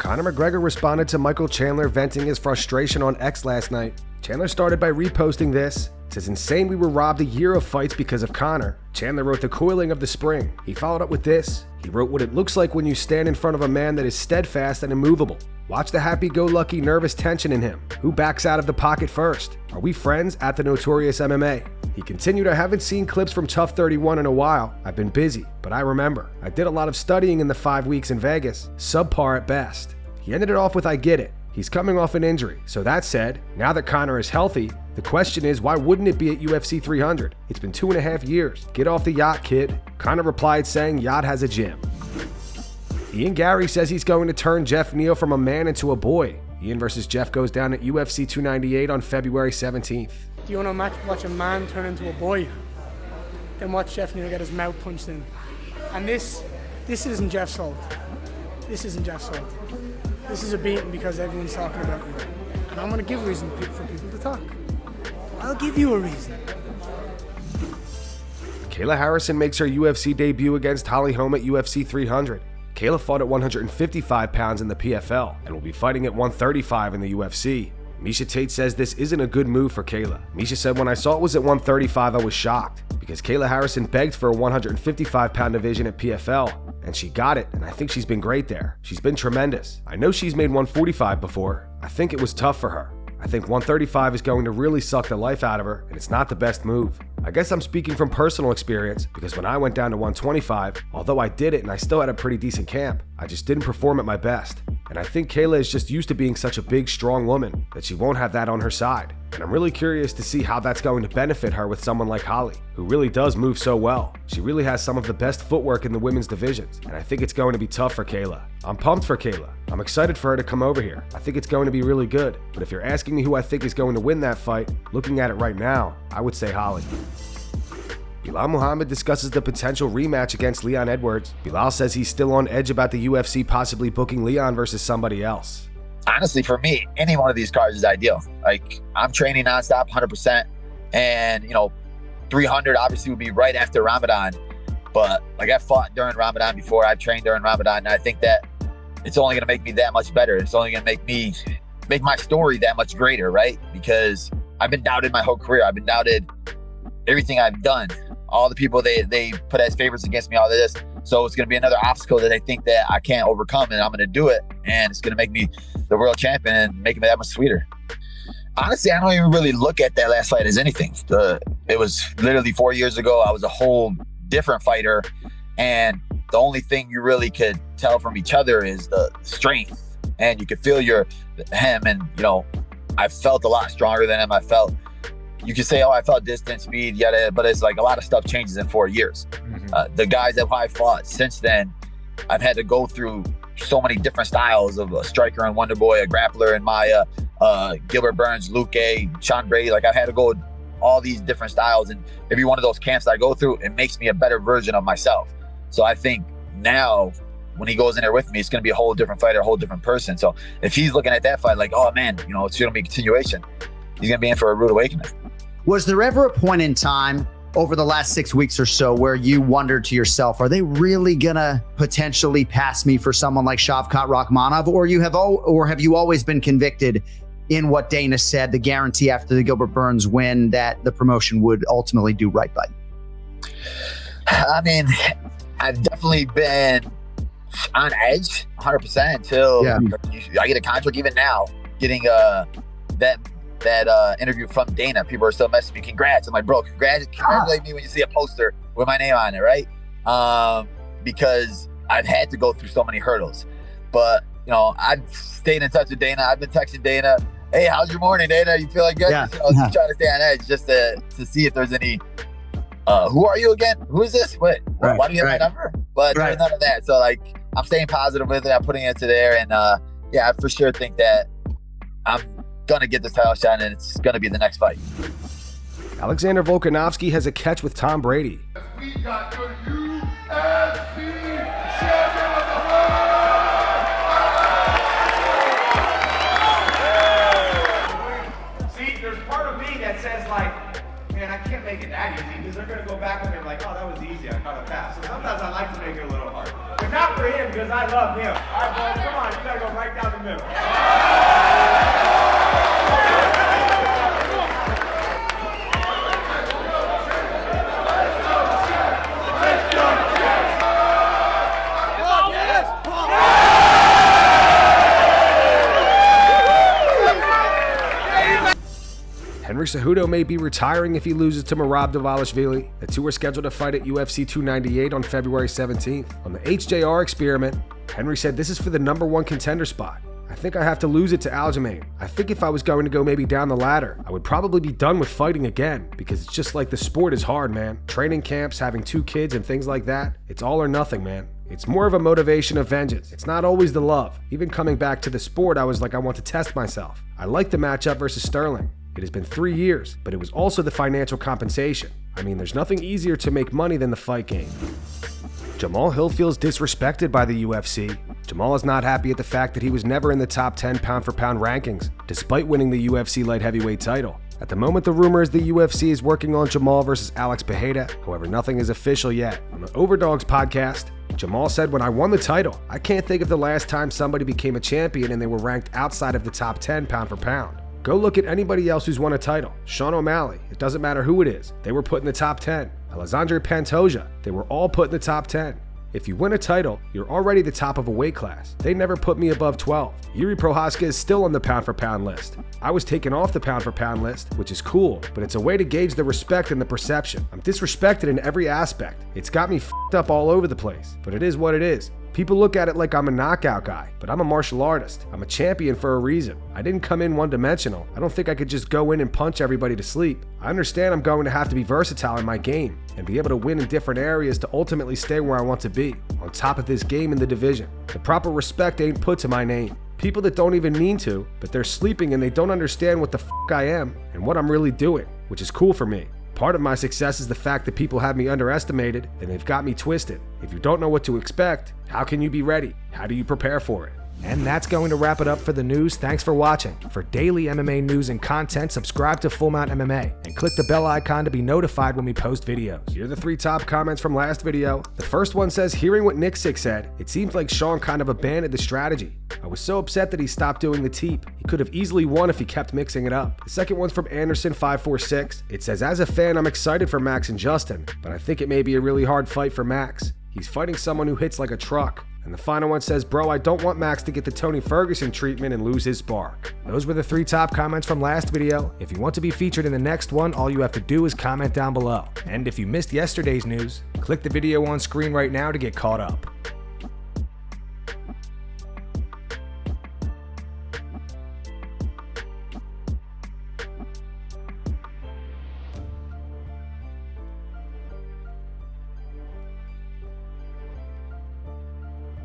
Conor McGregor responded to Michael Chandler venting his frustration on X last night. Chandler started by reposting this. It says, "Insane we were robbed a year of fights because of Conor." Chandler wrote the coiling of the spring. He followed up with this. He wrote what it looks like when you stand in front of a man that is steadfast and immovable. Watch the happy-go-lucky nervous tension in him. Who backs out of the pocket first? Are we friends at the Notorious MMA? He continued, "I haven't seen clips from Tough 31 in a while. I've been busy, but I remember. I did a lot of studying in the 5 weeks in Vegas. Subpar at best." He ended it off with, "I get it. He's coming off an injury. So that said, now that Conor is healthy, the question is, why wouldn't it be at UFC 300? It's been 2.5 years. Get off the yacht, kid." Conor replied saying yacht has a gym. Garry says he's going to turn Geoff Neil from a man into a boy. Ian versus Geoff goes down at UFC 298 on February 17th. Do you want to watch a man turn into a boy? Then watch Geoff Neil get his mouth punched in. And this isn't Geoff's fault. This isn't Geoff's fault. This is a beating because everyone's talking about you. And I'm going to give a reason for people to talk. I'll give you a reason. Kayla Harrison makes her UFC debut against Holly Holm at UFC 300. Kayla fought at 155 pounds in the PFL and will be fighting at 135 in the UFC. Miesha Tate says this isn't a good move for Kayla. Miesha said, "When I saw it was at 135, I was shocked because Kayla Harrison begged for a 155-pound division at PFL, and she got it, and I think she's been great there. She's been tremendous. I know she's made 145 before. I think it was tough for her. I think 135 is going to really suck the life out of her, and it's not the best move. I guess I'm speaking from personal experience because when I went down to 125, although I did it and I still had a pretty decent camp, I just didn't perform at my best. And I think Kayla is just used to being such a big, strong woman that she won't have that on her side. And I'm really curious to see how that's going to benefit her with someone like Holly, who really does move so well. She really has some of the best footwork in the women's divisions, and I think it's going to be tough for Kayla. I'm pumped for Kayla. I'm excited for her to come over here. I think it's going to be really good. But if you're asking me who I think is going to win that fight, looking at it right now, I would say Holly." Belal Muhammad discusses the potential rematch against Leon Edwards. Belal says he's still on edge about the UFC possibly booking Leon versus somebody else. Honestly, for me, any one of these cards is ideal. Like, I'm training nonstop, 100%. And, 300 obviously would be right after Ramadan. But, like, I fought during Ramadan before. I've trained during Ramadan. And I think that it's only going to make me that much better. It's only going to make my story that much greater, right? Because I've been doubted my whole career. I've been doubted everything I've done. All the people they put as favorites against me, all of this. So it's going to be another obstacle that I think that I can't overcome, and I'm going to do it. And it's going to make me the world champion and make it that much sweeter. Honestly, I don't even really look at that last fight as anything. It was literally 4 years ago. I was a whole different fighter. And the only thing you really could tell from each other is the strength. And you could feel him. And, I felt a lot stronger than him. You could say, oh, I felt distance, speed, yada, but it's like a lot of stuff changes in 4 years. Mm-hmm. The guys that I fought since then, I've had to go through so many different styles of a striker and Wonder Boy, a grappler and Maya, Gilbert Burns, Luke A, Tom Brady. Like, I've had to go all these different styles, and every one of those camps I go through, it makes me a better version of myself. So I think now when he goes in there with me, it's going to be a whole different fighter, a whole different person. So if he's looking at that fight like, oh man, it's going to be a continuation, he's going to be in for a rude awakening. Was there ever a point in time over the last 6 weeks or so where you wondered to yourself, are they really gonna potentially pass me for someone like Shavkat Rakhmonov? Or have you always been convicted in what Dana said, the guarantee after the Gilbert Burns win, that the promotion would ultimately do right by you? I mean, I've definitely been on edge 100% until I get a contract. Even now, getting that interview from Dana, people are still messaging me, congrats. I'm like, bro, congratulate me when you see a poster with my name on it, right? Because I've had to go through so many hurdles. But, I've stayed in touch with Dana. I've been texting Dana, hey, how's your morning, Dana? You feeling good? Yeah. Trying to stay on edge just to see if there's any, who are you again? Who is this? Why do you have my number? But there's none of that. So, I'm staying positive with it. I'm putting it to there. And, I for sure think that I'm gonna get this title shot, and it's gonna be the next fight. Alexander Volkanovski has a catch with Tom Brady. We got the UFC champion of the world. See, there's part of me that says man, I can't make it that easy because they're gonna go back and they're like, oh, that was easy. I caught a pass. So sometimes I like to make it a little hard. Not for him, because I love him. All right, boys, come on. You got to go right down the middle. Henry Cejudo may be retiring if he loses to Merab. The two are scheduled to fight at UFC 298 on February 17th. On the HJR experiment, Henry said, "This is for the #1 contender spot. I think I have to lose it to Aljamain. I think if I was going to go maybe down the ladder, I would probably be done with fighting again, because it's just like the sport is hard, man. Training camps, having 2 kids and things like that, it's all or nothing, man. It's more of a motivation of vengeance. It's not always the love. Even coming back to the sport, I was like, I want to test myself. I like the matchup versus Sterling. It has been 3 years, but it was also the financial compensation. I mean, there's nothing easier to make money than the fight game." Jamahal Hill feels disrespected by the UFC. Jamahal is not happy at the fact that he was never in the top 10 pound-for-pound rankings, despite winning the UFC light heavyweight title. At the moment, the rumor is the UFC is working on Jamahal versus Alex Pereira. However, nothing is official yet. On the Overdogs podcast, Jamahal said, "When I won the title, I can't think of the last time somebody became a champion and they were ranked outside of the top 10 pound-for-pound. Go look at anybody else who's won a title. Sean O'Malley, it doesn't matter who it is. They were put in the top 10. Alexandre Pantoja, they were all put in the top 10. If you win a title, you're already the top of a weight class. They never put me above 12. Yuri Prochazka is still on the pound-for-pound list. I was taken off the pound-for-pound list, which is cool, but it's a way to gauge the respect and the perception. I'm disrespected in every aspect. It's got me f***ed up all over the place, but it is what it is. People look at it like I'm a knockout guy, but I'm a martial artist. I'm a champion for a reason. I didn't come in one-dimensional. I don't think I could just go in and punch everybody to sleep. I understand I'm going to have to be versatile in my game and be able to win in different areas to ultimately stay where I want to be, on top of this game in the division. The proper respect ain't put to my name. People that don't even mean to, but they're sleeping and they don't understand what the f*** I am and what I'm really doing, which is cool for me. Part of my success is the fact that people have me underestimated and they've got me twisted. If you don't know what to expect, how can you be ready? How do you prepare for it?" And that's going to wrap it up for the news. Thanks for watching. For daily MMA news and content, subscribe to Full Mount MMA and click the bell icon to be notified when we post videos. Here are the 3 top comments from last video. The first one says, "Hearing what Nick Sick said, it seems like Sean kind of abandoned the strategy. I was so upset that he stopped doing the teep. He could have easily won if he kept mixing it up." The second one's from Anderson546. It says, "As a fan, I'm excited for Max and Justin, but I think it may be a really hard fight for Max. He's fighting someone who hits like a truck." And the final one says, "Bro, I don't want Max to get the Tony Ferguson treatment and lose his spark." Those were the 3 top comments from last video. If you want to be featured in the next one, all you have to do is comment down below. And if you missed yesterday's news, click the video on screen right now to get caught up.